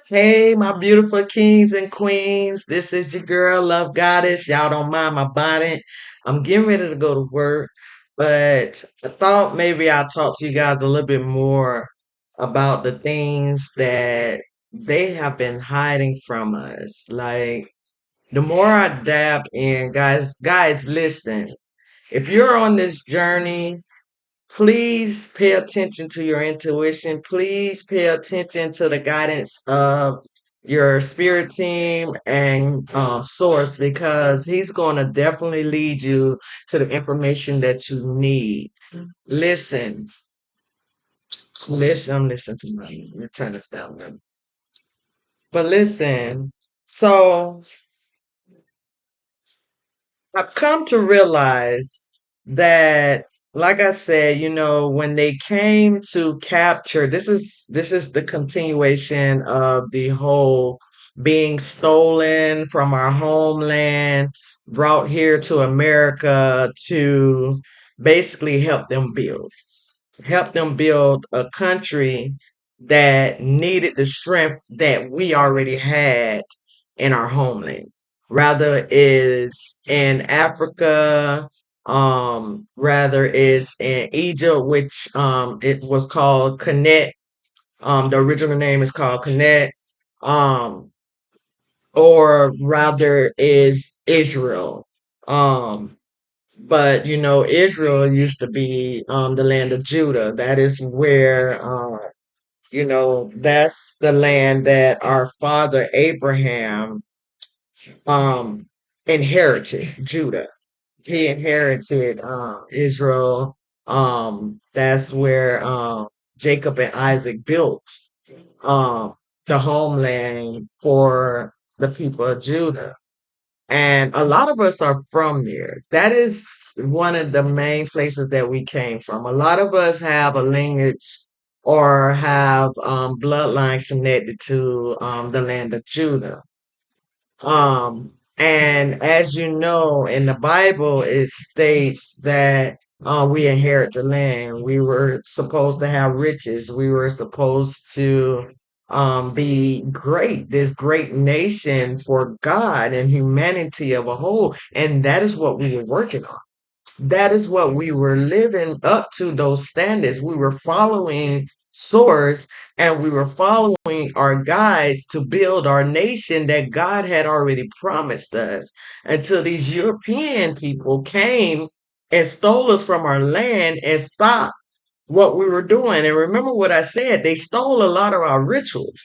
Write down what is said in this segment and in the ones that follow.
Hey, my beautiful kings and queens. This is your girl, Love Goddess. Y'all don't mind my bonnet. I'm getting ready to go to work, but I thought maybe I'll talk to you guys a little bit more about the things that they have been hiding from us. Like, the more I dab in, guys, listen. If you're on this journey, please pay attention to your intuition. Please pay attention to the guidance of your spirit team and source, because he's going to definitely lead you to the information that you need. Listen, listen to me. Let me turn this down a little. But listen, so I've come to realize that, like I said, when they came to capture, this is the continuation of the whole being stolen from our homeland, brought here to America to basically help them build a country that needed the strength that we already had in our homeland. Rather is in Africa, rather is in Egypt, which it was called Connect. The original name is called Connect. Um, or rather is Israel. Um, but Israel used to be the land of Judah. That is where that's the land that our father Abraham um inherited. Judah, he inherited Israel. That's where Jacob and Isaac built um the homeland for the people of Judah. And a lot of us are from there. That is one of the main places that we came from. A lot of us have a lineage or have bloodline connected to the land of Judah. And as you know, in the Bible, it states that we inherit the land. We were supposed to have riches. We were supposed to be great, this great nation for God and humanity of a whole. And that is what we were working on. That is what we were living up to, those standards. We were following source, and we were following our guides to build our nation that God had already promised us, until these European people came and stole us from our land and stopped what we were doing. And remember what I said, they stole a lot of our rituals.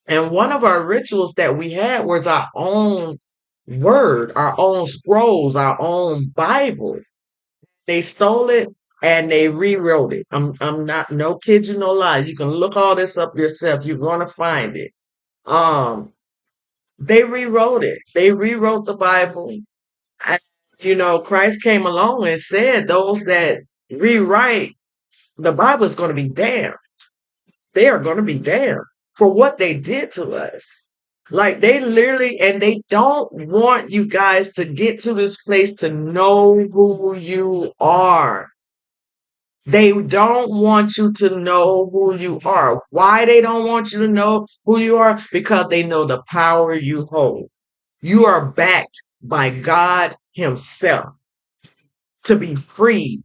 And one of our rituals that we had was our own word, our own scrolls, our own Bible. They stole it and they rewrote it. I'm not, no kid you no lie. You can look all this up yourself. You're gonna find it. Um, they rewrote it. They rewrote the Bible. And, Christ came along and said those that rewrite the Bible is going to be damned. They are going to be damned for what they did to us. Like, they literally, and they don't want you guys to get to this place to know who you are. They don't want you to know who you are. Why they don't want you to know who you are? Because they know the power you hold. You are backed by God Himself to be freed,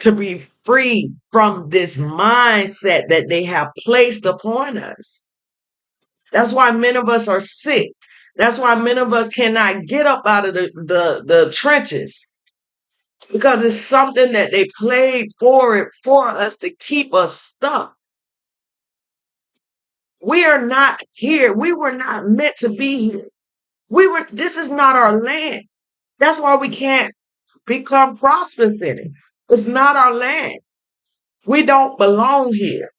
to be freed from this mindset that they have placed upon us. That's why many of us are sick. That's why many of us cannot get up out of the trenches, because it's something that they played for it for us to keep us stuck. We are not here. We were not meant to be here. This is not our land. That's why we can't become prosperous in it. It's not our land. We don't belong here.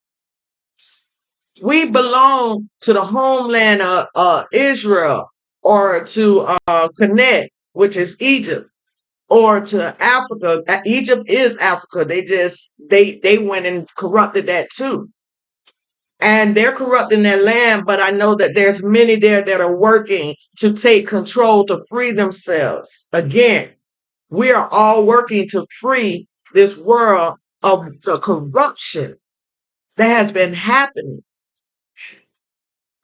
We belong to the homeland of Israel, or to Connect, which is Egypt, or to Africa. Egypt is Africa. They went and corrupted that too. And they're corrupting their land, but I know that there's many there that are working to take control, to free themselves. Again, we are all working to free this world of the corruption that has been happening.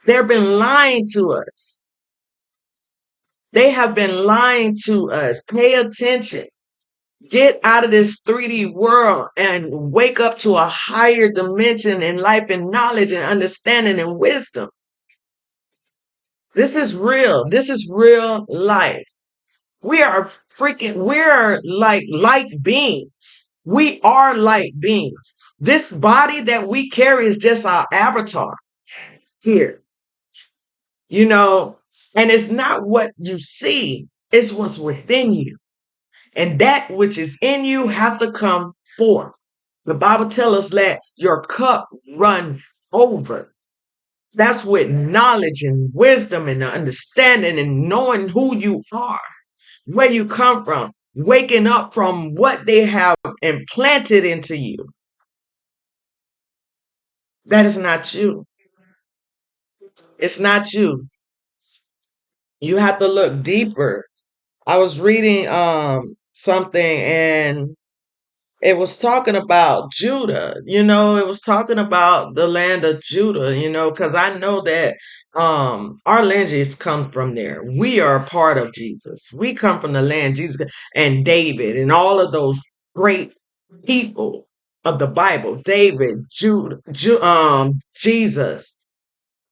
They've been lying to us. They have been lying to us. Pay attention. Get out of this 3D world and wake up to a higher dimension in life and knowledge and understanding and wisdom. This is real. This is real life. We're like light beings. We are light beings. This body that we carry is just our avatar here, you know, and it's not what you see, it's what's within you. And that which is in you have to come forth. The Bible tells us that your cup run over. That's with knowledge and wisdom and understanding and knowing who you are, where you come from, waking up from what they have implanted into you. That is not you. It's not you. You have to look deeper. I was reading something, and it was talking about Judah, it was talking about the land of Judah, because I know that our lineage come from there. We are a part of Jesus. We come from the land Jesus and David and all of those great people of the Bible. David, Judah, Jesus,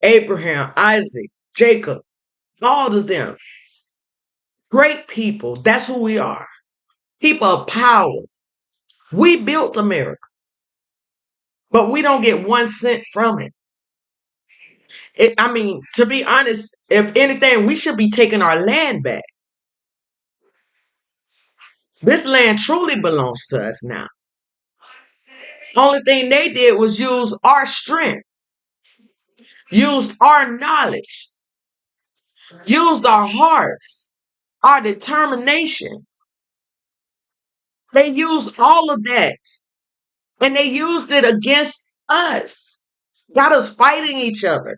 Abraham, Isaac, Jacob, all of them. Great people. That's who we are. People of power. We built America, but we don't get 1 cent from it. I mean, to be honest, if anything, we should be taking our land back. This land truly belongs to us now. Only thing they did was use our strength, used our knowledge, used our hearts, our determination. They used all of that, and they used it against us, got us fighting each other.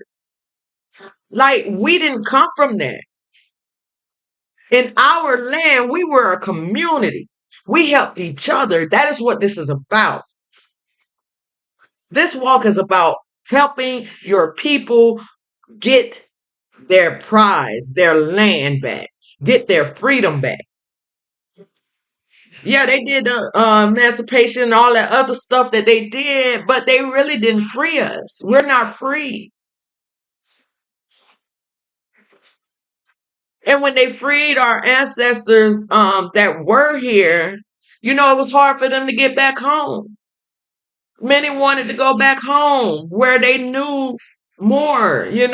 Like, we didn't come from that. In our land, we were a community. We helped each other. That is what this is about. This walk is about helping your people get their prize, their land back, get their freedom back. Yeah, they did the emancipation and all that other stuff that they did, but they really didn't free us. We're not free. And when they freed our ancestors that were here, it was hard for them to get back home. Many wanted to go back home where they knew more. It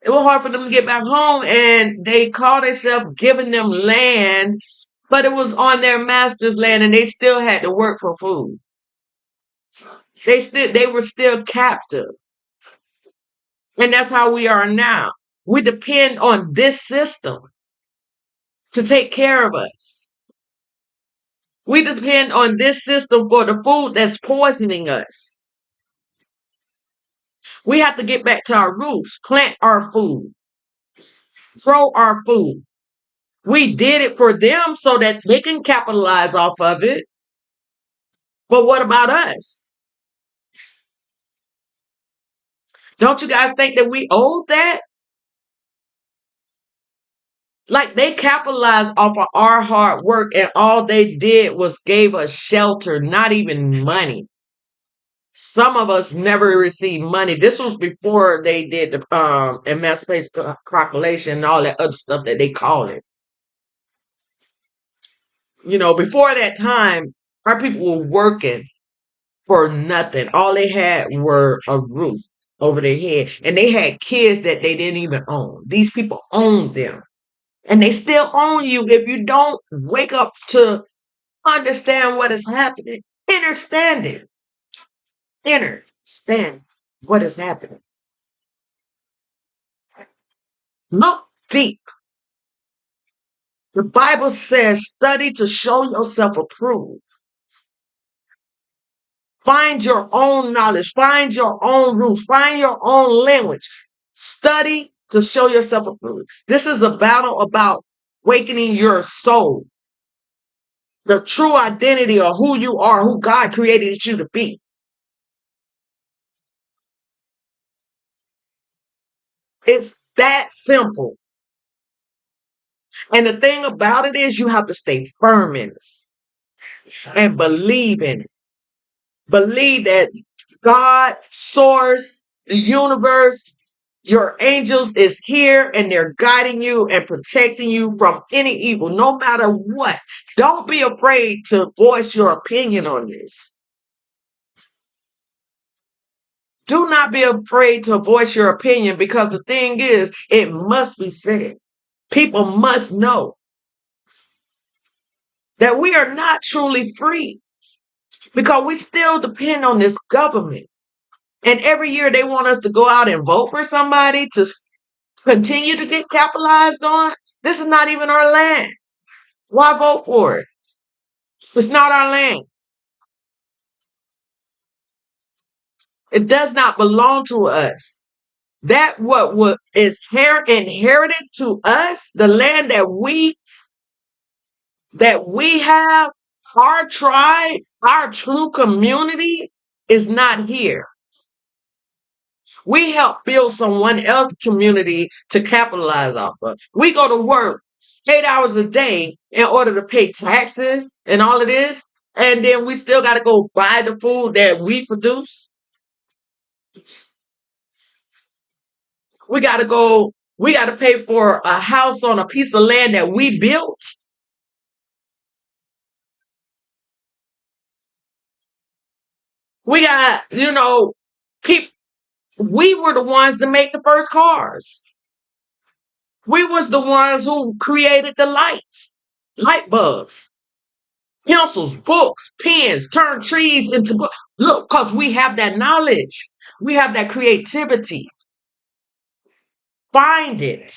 was hard for them to get back home, and they called themselves giving them land, but it was on their master's land, and they still had to work for food. They were still captive. And that's how we are now. We depend on this system to take care of us. We depend on this system for the food that's poisoning us. We have to get back to our roots, plant our food, grow our food. We did it for them so that they can capitalize off of it. But what about us? Don't you guys think that we owed that? Like, they capitalized off of our hard work, and all they did was gave us shelter, not even money. Some of us never received money. This was before they did the Emancipation Proclamation and all that other stuff that they call it. Before that time, our people were working for nothing. All they had were a roof over their head, and they had kids that they didn't even own. These people owned them, and they still own you if you don't wake up to understand what is happening. Understand what is happening. Look deep. The Bible says, study to show yourself approved. Find your own knowledge. Find your own roots. Find your own language. Study to show yourself approved. This is a battle about awakening your soul. The true identity of who you are, who God created you to be. It's that simple. And the thing about it is you have to stay firm in it and believe in it. Believe that God, source, the universe, your angels is here and they're guiding you and protecting you from any evil, no matter what. Don't be afraid to voice your opinion on this. Do not be afraid to voice your opinion because the thing is, it must be said. People must know that we are not truly free because we still depend on this government. And every year they want us to go out and vote for somebody to continue to get capitalized on. This is not even our land. Why vote for it? It's not our land. It does not belong to us. That what is inherited to us, the land that we have, our tribe, our true community is not here. We help build someone else's community to capitalize off of. We go to work 8 hours a day in order to pay taxes and all of this. And then we still got to go buy the food that we produce. We got to pay for a house on a piece of land that we built. We got, people, we were the ones to make the first cars. We was the ones who created the lights, light bulbs, pencils, books, pens, turn trees into books. Look, because we have that knowledge. We have that creativity. Find it.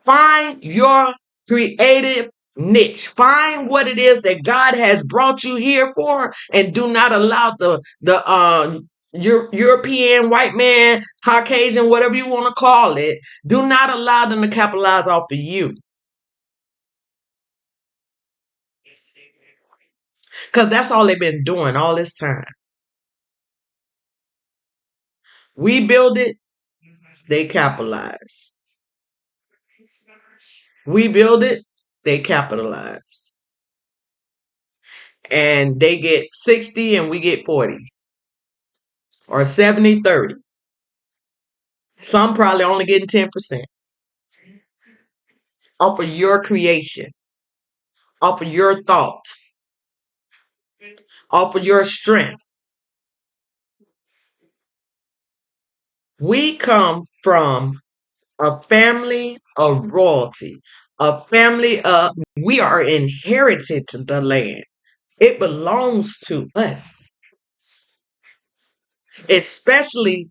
Find your creative niche. Find what it is that God has brought you here for, and do not allow the European, white man, Caucasian, whatever you want to call it, do not allow them to capitalize off of you. Because that's all they've been doing all this time. We build it, they capitalize. We build it, they capitalize. And they get 60 and we get 40. Or 70-30. Some probably only getting 10% off of your creation, off of your thought, off of your strength. We come from a family of royalty, a family of, we are inherited to the land. It belongs to us, especially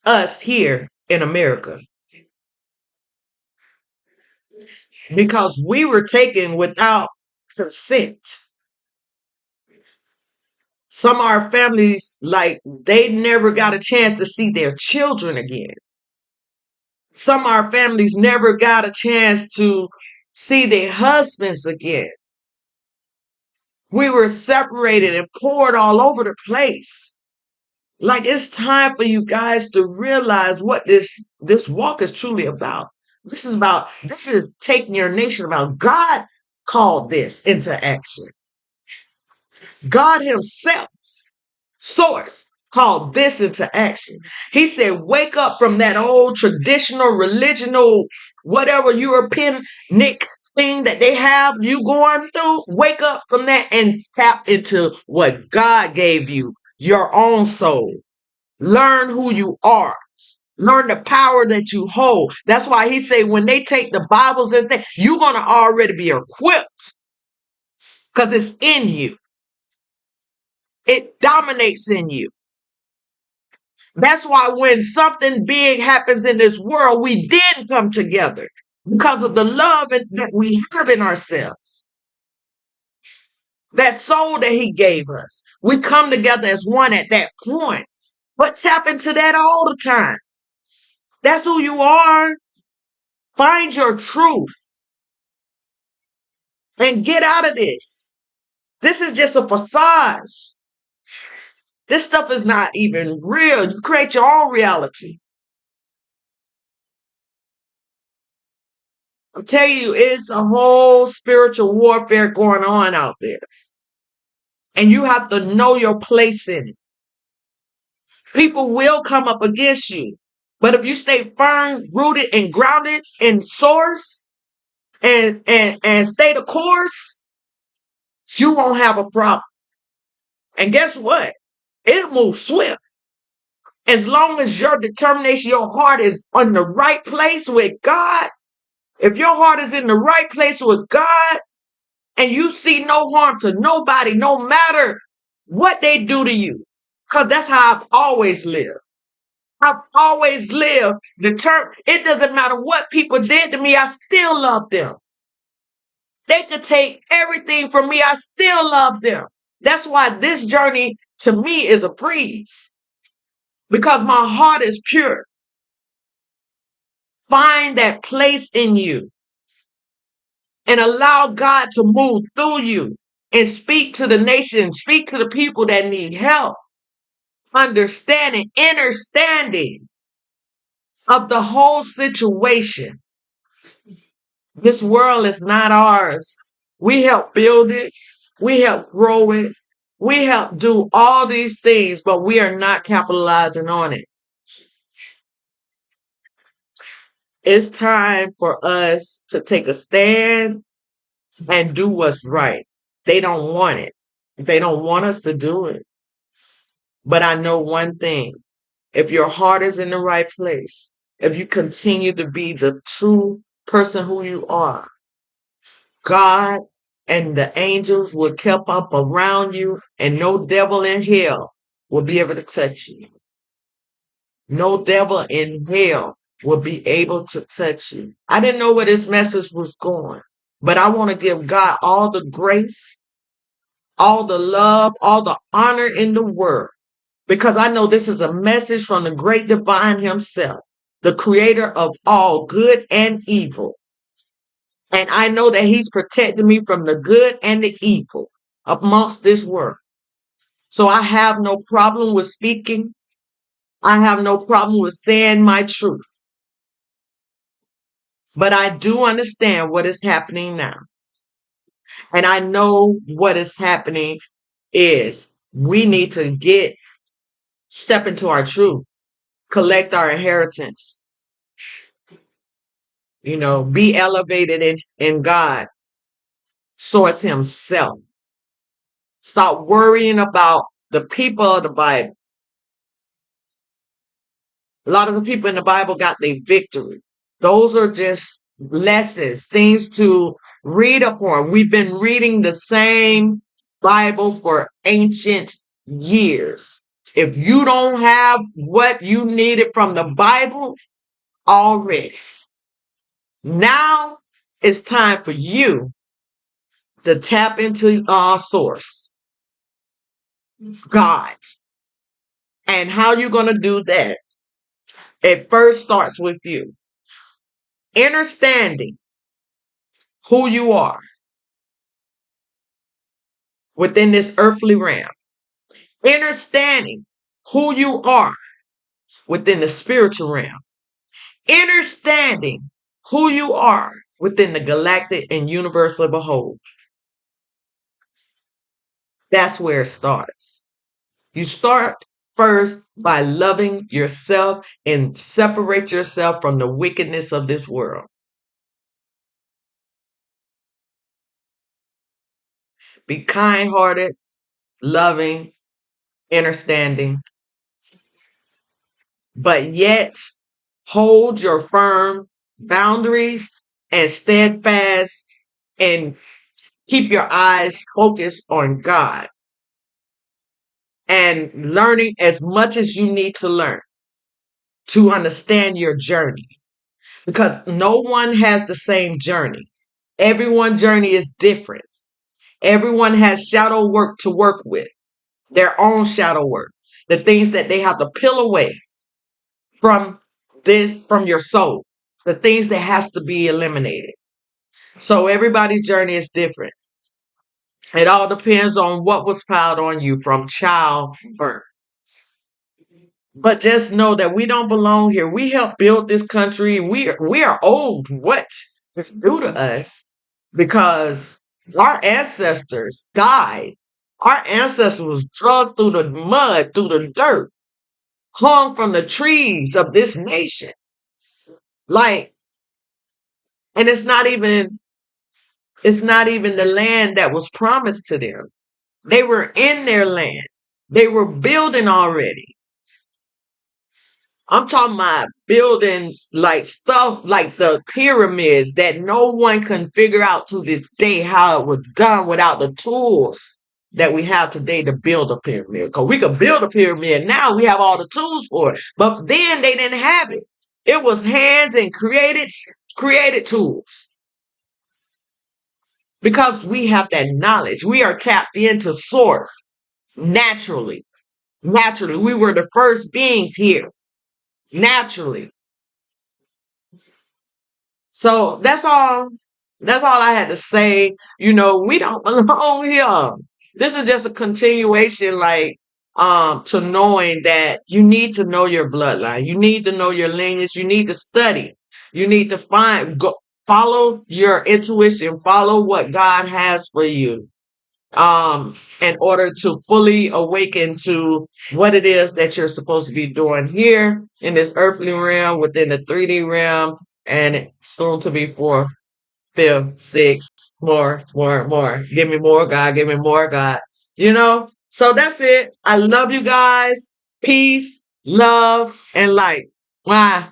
us here in America, because we were taken without consent. Some of our families, like, they never got a chance to see their children again. Some of our families never got a chance to see their husbands again. We were separated and poured all over the place. Like, it's time for you guys to realize what this walk is truly about. This is taking your nation about. God called this into action. God himself, source, called this into action. He said, wake up from that old traditional, religional, whatever European Nick thing that they have you going through. Wake up from that and tap into what God gave you, your own soul. Learn who you are. Learn the power that you hold. That's why he said when they take the Bibles and things, you're going to already be equipped because it's in you. It dominates in you. That's why when something big happens in this world, we then come together because of the love that we have in ourselves. That soul that he gave us. We come together as one at that point. But tap into that all the time. That's who you are. Find your truth and get out of this. This is just a facade. This stuff is not even real. You create your own reality. I'm telling you, it's a whole spiritual warfare going on out there. And you have to know your place in it. People will come up against you. But if you stay firm, rooted, and grounded in source and stay the course, you won't have a problem. And guess what? It'll move swift. As long as your determination, your heart is on the right place with God, if your heart is in the right place with God and you see no harm to nobody, no matter what they do to you, because that's how I've always lived. I've always lived determined. It doesn't matter what people did to me, I still love them. They could take everything from me, I still love them. That's why this journey to me is a breeze, because my heart is pure. Find that place in you and allow God to move through you and speak to the nation, speak to the people that need help, understanding, understanding of the whole situation. This world is not ours. We help build it. We help grow it. We help do all these things, but we are not capitalizing on it. It's time for us to take a stand and do what's right. They don't want it. They don't want us to do it. But I know one thing. If your heart is in the right place, if you continue to be the true person who you are, God and the angels will keep up around you, and no devil in hell will be able to touch you. No devil in hell will be able to touch you. I didn't know where this message was going, but I want to give God all the grace, all the love, all the honor in the world, because I know this is a message from the great divine himself, the creator of all good and evil. And I know that he's protecting me from the good and the evil amongst this world. So I have no problem with speaking. I have no problem with saying my truth. But I do understand what is happening now. And I know what is happening is we need to step into our truth, collect our inheritance, be elevated in God, source himself. Stop worrying about the people of the Bible. A lot of the people in the Bible got their victory. Those are just lessons, things to read upon. We've been reading the same Bible for ancient years. If you don't have what you needed from the Bible already, now it's time for you to tap into our source, God. And how you going to do that? It first starts with you. Understanding who you are within this earthly realm. Understanding who you are within the spiritual realm. Understanding who you are within the galactic and universal of a whole. That's where it starts. You start first by loving yourself and separate yourself from the wickedness of this world. Be kind-hearted, loving, understanding, but yet hold your firm boundaries and steadfast and keep your eyes focused on God and learning as much as you need to learn to understand your journey, because no one has the same journey. Everyone's journey is different. Everyone has shadow work to work with, their own shadow work, the things that they have to peel away from your soul, the things that has to be eliminated. So everybody's journey is different. It all depends on what was piled on you from childbirth. But just know that we don't belong here. We helped build this country. We are old. What? It's due to us because our ancestors died. Our ancestors was drugged through the mud, through the dirt, hung from the trees of this nation. Like, and it's not even the land that was promised to them. They were in their land. They were building already. I'm talking about building like stuff like the pyramids that no one can figure out to this day how it was done without the tools that we have today to build a pyramid. Because we could build a pyramid now, we have all the tools for it. But then they didn't have it. It was hands and created tools because we have that knowledge. We are tapped into source naturally. Naturally, we were the first beings here naturally. So that's all. That's all I had to say. We don't belong here. This is just a continuation, like, to knowing that you need to know your bloodline. You need to know your lineage. You need to study. You need to follow your intuition. Follow what God has for you. In order to fully awaken to what it is that you're supposed to be doing here in this earthly realm, within the 3D realm, and soon to be fourth, fifth, sixth, more. Give me more, God. Give me more, God. So that's it. I love you guys. Peace, love, and light. Bye.